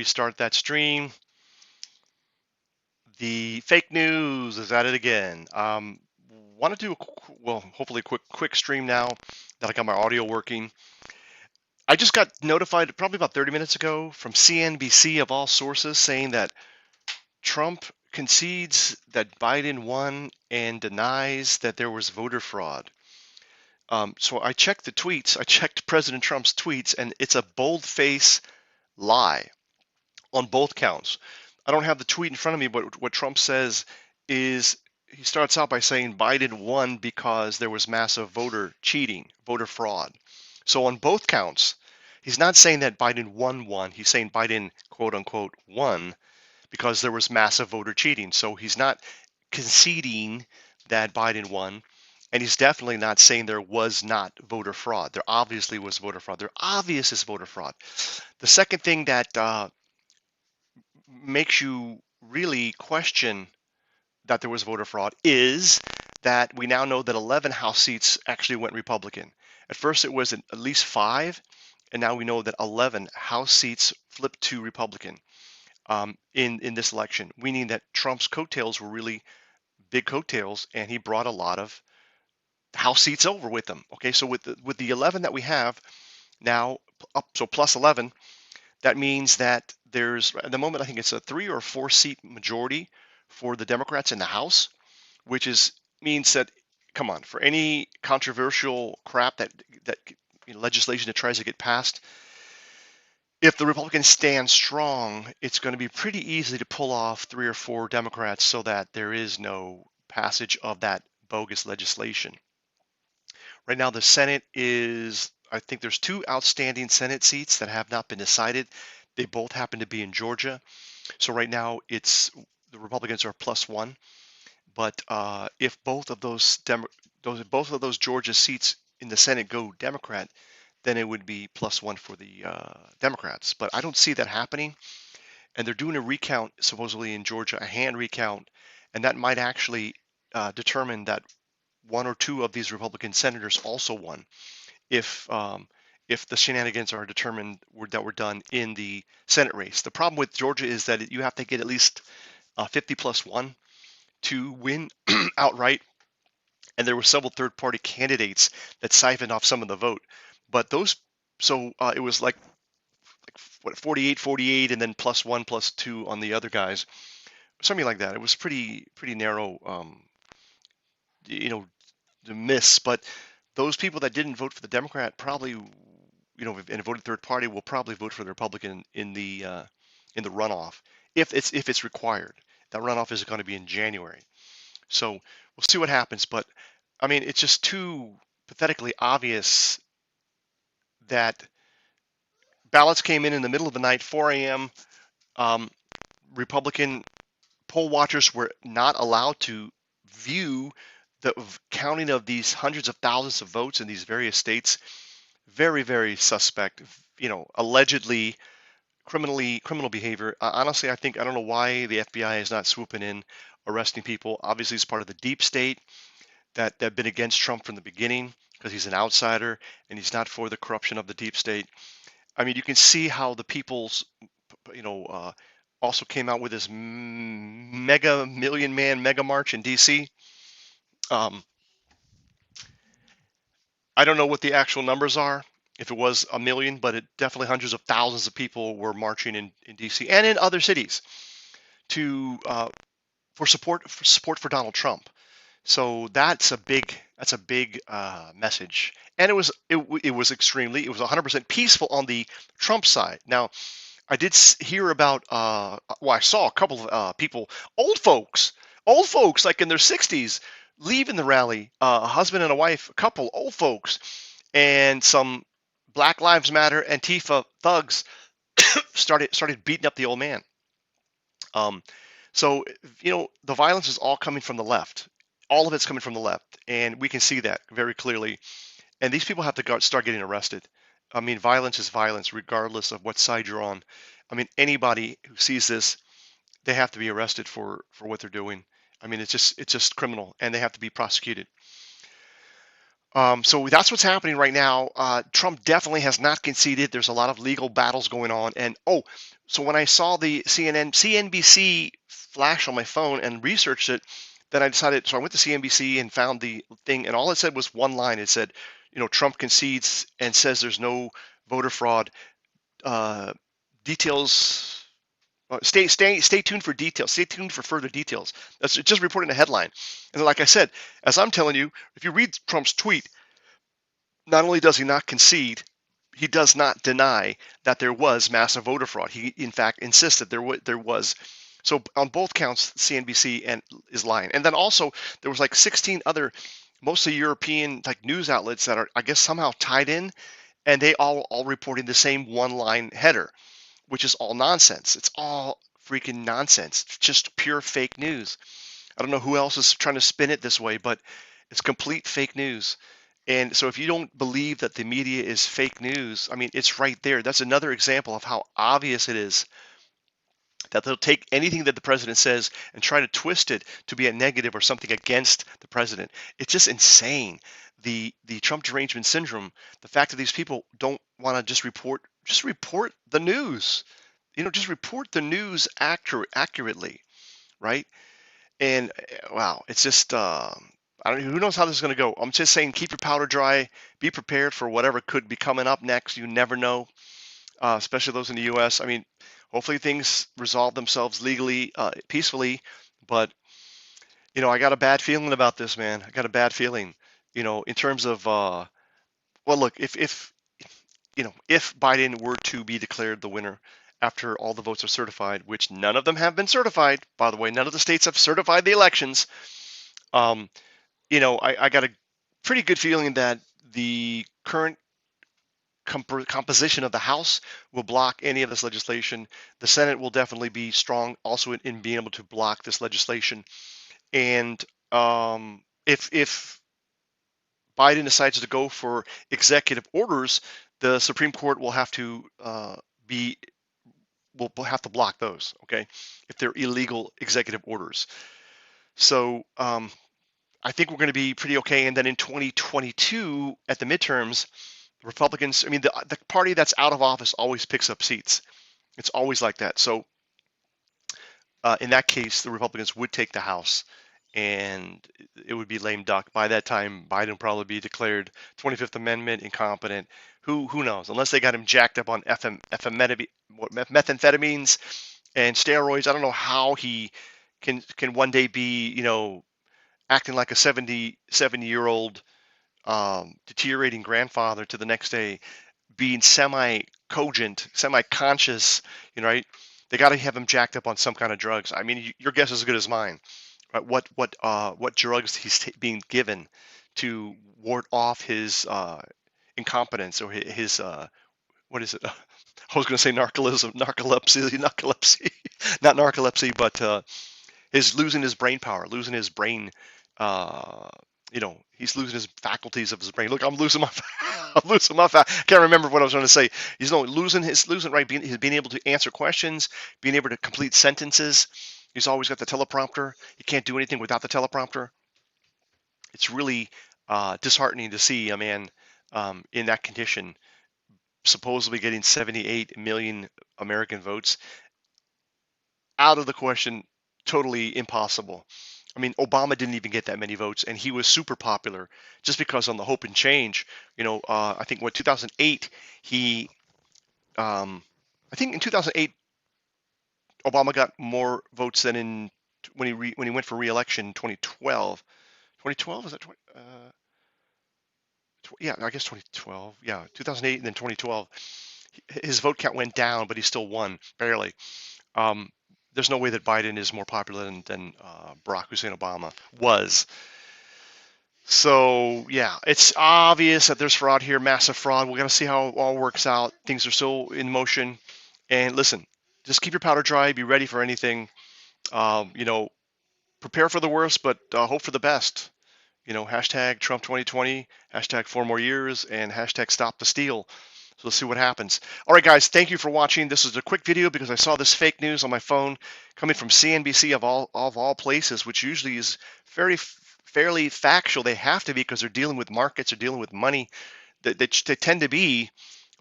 restart that stream. The fake news is at it again. Want to do hopefully a quick stream now that I got my audio working. I just got notified probably about 30 minutes ago from CNBC of all sources saying that Trump concedes that Biden won and denies that there was voter fraud. So I checked the tweets. I checked President Trump's tweets, and it's a bold-faced lie on both counts. I don't have the tweet in front of me, but what Trump says is he starts out by saying Biden won because there was massive voter cheating, voter fraud. So on both counts, he's not saying that Biden won. He's saying Biden, quote unquote, won because there was massive voter cheating. So he's not conceding that Biden won. And he's definitely not saying there was not voter fraud. There obviously was voter fraud. There obvious is voter fraud. The second thing that makes you really question that there was voter fraud is that we now know that 11 House seats actually went Republican. At first it was at least 5, and now we know that 11 House seats flipped to Republican in this election, meaning that Trump's coattails were really big coattails, and he brought a lot of House seats over with them. Okay, so with the 11 that we have now up, so plus 11, that means that there's at the moment I think it's a 3 or 4 seat majority for the Democrats in the House, which means that, come on, for any controversial crap that legislation that tries to get passed, if the Republicans stand strong, it's going to be pretty easy to pull off 3 or 4 Democrats so that there is no passage of that bogus legislation. Right now, the Senate I think there's 2 outstanding Senate seats that have not been decided. They both happen to be in Georgia. So right now, the Republicans are +1. But if both of those Georgia seats in the Senate go Democrat, then it would be +1 for the Democrats. But I don't see that happening. And they're doing a recount supposedly in Georgia, a hand recount, and that might actually determine that 1 or 2 of these Republican senators also won, if the shenanigans are determined that were done in the Senate race. The problem with Georgia is that you have to get at least 50 + 1 to win outright, and there were several third-party candidates that siphoned off some of the vote. But it was like 48, and then +1, +2 on the other guys, something like that. It was pretty narrow, to miss. But those people that didn't vote for the Democrat probably, and voted third party, will probably vote for the Republican in the runoff if it's required. That runoff is going to be in January, so we'll see what happens. But I mean, it's just too pathetically obvious that ballots came in the middle of the night, 4 a.m. Republican poll watchers were not allowed to view the counting of these hundreds of thousands of votes in these various states. Very, very suspect, allegedly criminal behavior. Honestly, I don't know why the FBI is not swooping in, arresting people. Obviously, it's part of the deep state that have been against Trump from the beginning because he's an outsider and he's not for the corruption of the deep state. I mean, you can see how the people's, also came out with this mega million man mega march in DC. I don't know what the actual numbers are, if it was a million, but it definitely hundreds of thousands of people were marching in DC and in other cities for support for Donald Trump. So that's a big message, and it was 100% peaceful on the Trump side. Now, I did hear about I saw a couple of people, old folks like in their 60s, leaving the rally, a husband and a wife, a couple, old folks, and some Black Lives Matter Antifa thugs started beating up the old man. So the violence is all coming from the left. All of it's coming from the left, and we can see that very clearly. And these people have to start getting arrested. I mean, violence is violence, regardless of what side you're on. I mean, anybody who sees this, they have to be arrested for what they're doing. I mean, it's just criminal, and they have to be prosecuted. So that's what's happening right now. Trump definitely has not conceded. There's a lot of legal battles going on, and so when I saw the CNBC flash on my phone and researched it, then I decided, so I went to CNBC and found the thing, and all it said was one line. It said, Trump concedes and says there's no voter fraud. Details. Stay tuned for details. Stay tuned for further details. That's just reporting a headline. And like I said, as I'm telling you, if you read Trump's tweet, not only does he not concede, he does not deny that there was massive voter fraud. He, in fact, insisted there was. So on both counts, CNBC is lying. And then also there was like 16 other, mostly European like news outlets that are, I guess, somehow tied in, and they all reporting the same one-line header, which is all nonsense. It's all freaking nonsense. It's just pure fake news. I don't know who else is trying to spin it this way, but it's complete fake news. And so if you don't believe that the media is fake news, I mean, it's right there. That's another example of how obvious it is that they'll take anything that the president says and try to twist it to be a negative or something against the president. It's just insane. The Trump derangement syndrome, the fact that these people don't want to just report the news. Just report the news accurately, right? And wow, it's just I don't know, who knows how this is going to go. I'm just saying, keep your powder dry, be prepared for whatever could be coming up next. You never know, especially those in the U.S. I mean, hopefully things resolve themselves legally, peacefully. But I got a bad feeling about this, man. I got a bad feeling. In terms of well, look, if Biden were to be declared the winner after all the votes are certified, which none of them have been certified, by the way, none of the states have certified the elections. I got a pretty good feeling that the current composition of the House will block any of this legislation. The Senate will definitely be strong also in being able to block this legislation. And if Biden decides to go for executive orders, the Supreme Court will have to will have to block those, okay, if they're illegal executive orders. So I think we're going to be pretty okay. And then in 2022, at the midterms, Republicans, I mean, the party that's out of office always picks up seats. It's always like that. So in that case, the Republicans would take the House, and it would be lame duck. By that time, Biden will probably be declared 25th Amendment incompetent. Who knows? Unless they got him jacked up on methamphetamines and steroids. I don't know how he can one day be, acting like a 77-year-old deteriorating grandfather to the next day being semi-cogent, semi-conscious, right? They got to have him jacked up on some kind of drugs. I mean, your guess is as good as mine. Right? What drugs he's being given to ward off his incompetence or his what is it? I was going to say narcolepsy, not narcolepsy, but his losing his brain power, losing his brain. He's losing his faculties of his brain. Look, I'm losing my I can't remember what I was trying to say. He's losing right. He's being able to answer questions, being able to complete sentences. He's always got the teleprompter. He can't do anything without the teleprompter. It's really disheartening to see a man in that condition, supposedly getting 78 million American votes. Out of the question, totally impossible. I mean, Obama didn't even get that many votes, and he was super popular just because on the hope and change. I think 2008 I think in 2008 Obama got more votes than when he went for re-election in 2012. 2012 is that 20? Yeah, I guess 2012. Yeah, 2008 and then 2012. His vote count went down, but he still won barely. There's no way that Biden is more popular than Barack Hussein Obama was. So yeah, it's obvious that there's fraud here, massive fraud. We're gonna see how it all works out. Things are still in motion. And listen, just keep your powder dry. Be ready for anything. Prepare for the worst, but hope for the best. Hashtag Trump 2020, hashtag 4 more years, and hashtag stop the steal. So let's see what happens. All right, guys, thank you for watching. This is a quick video because I saw this fake news on my phone coming from CNBC of all places, which usually is fairly factual. They have to be because they're dealing with markets, they're dealing with money. They tend to be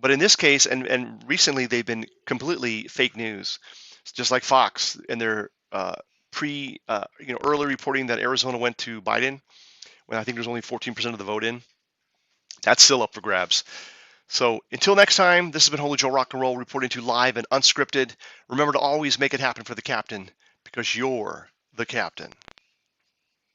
But in this case, and recently they've been completely fake news. It's just like Fox and their early reporting that Arizona went to Biden when I think there was only 14% of the vote in. That's still up for grabs. So until next time, this has been Holy Joe Rock and Roll reporting to you live and unscripted. Remember to always make it happen for the captain because you're the captain.